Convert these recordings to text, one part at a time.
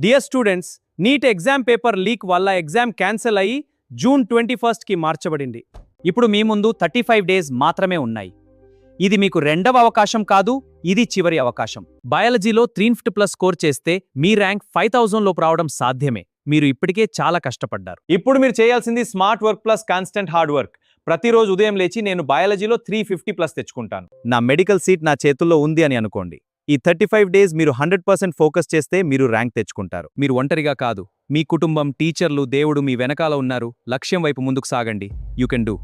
Dear students, NEET exam paper leak వల్ల exam cancel అయ్యి June 21కి మార్చబడింది. ఇప్పుడు మీ ముందు 35 డేస్ మాత్రమే ఉన్నాయి. ఇది మీకు రెండవ అవకాశం కాదు, ఇది చివరి అవకాశం. బయాలజీలో 350+ స్కోర్ చేస్తే మీ ర్యాంక్ 5000 లోపు రావడం సాధ్యమే. మీరు ఇప్పటికే చాలా కష్టపడ్డారు. ఇప్పుడు మీరు చేయాల్సింది smart work plus constant hard work. ప్రతిరోజు ఉదయం లేచి నేను బయాలజీలో 350+ తెచ్చుకుంటాను. నా మెడికల్ సీట్ నా చేతుల్లో ఉంది అని అనుకోండి. ఈ 35 డేస్ మీరు 100% ఫోకస్ చేస్తే మీరు ర్యాంక్ తెచ్చుకుంటారు. మీరు ఒంటరిగా కాదు, మీ కుటుంబం, టీచర్లు, దేవుడు మీ వెనకాల ఉన్నారు. లక్ష్యం వైపు ముందుకు సాగండి. You can do.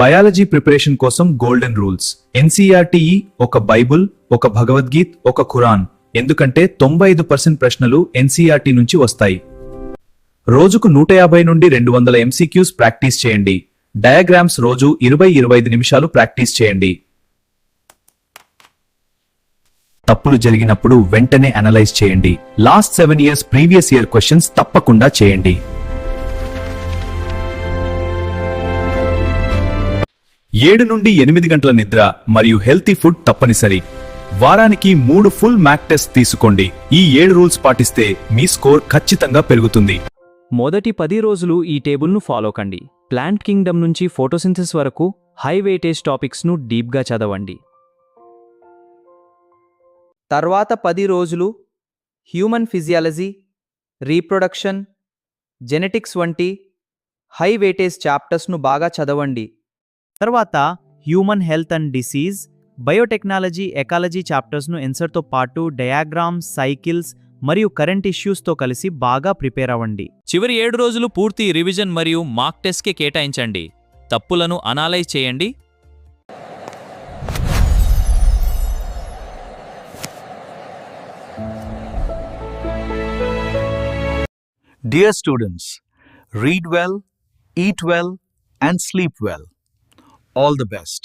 Biology preparation కోసం గోల్డెన్ రూల్స్. ఎన్సీఆర్టీఈ ఒక బైబుల్, ఒక భగవద్గీత్, ఒక ఖురాన్. ఎందుకంటే 95% ప్రశ్నలు ఎన్సీఆర్టీ నుంచి వస్తాయి. రోజుకు 150 నుండి 200 MCQs ప్రాక్టీస్ చేయండి. డయాగ్రామ్స్ రోజు 20-25 నిమిషాలు ప్రాక్టీస్ చేయండి. తప్పులు జరిగినప్పుడు వెంటనే అనలైజ్ చేయండి. Last 7 years previous year questions తప్పకుండా చేయండి. 7 నుండి 8 గంటల నిద్ర మరియు హెల్తీ ఫుడ్ తప్పనిసరి. వారానికి 3 ఫుల్ మ్యాక్ టెస్ట్ తీసుకోండి. ఈ 7 రూల్స్ పాటిస్తే మీ స్కోర్ ఖచ్చితంగా పెరుగుతుంది. మొదటి 10 రోజులు ఈ టేబుల్ను ఫాలో కండి. ప్లాంట్ కింగ్డమ్ నుంచి ఫోటోసింథసిస్ వరకు హై వెయిటేజ్ టాపిక్స్ను డీప్గా చదవండి. తర్వాత 10 రోజులు హ్యూమన్ ఫిజియాలజీ, రీప్రొడక్షన్, జెనెటిక్స్ వంటి హై వెయిటేజ్ చాప్టర్స్ను బాగా చదవండి. తర్వాత human health and disease, biotechnology, ecology చాప్టర్స్ను ఎన్సర్తో పాటు డయాగ్రామ్స్, సైకిల్స్ మరియు కరెంట్ ఇష్యూస్తో కలిసి బాగా ప్రిపేర్ అవ్వండి. చివరి 7 రోజులు పూర్తి రివిజన్ మరియు మాక్ టెస్ట్కే కేటాయించండి. తప్పులను అనలైజ్ చేయండి. Dear students, read well, eat well, and sleep well. All the best.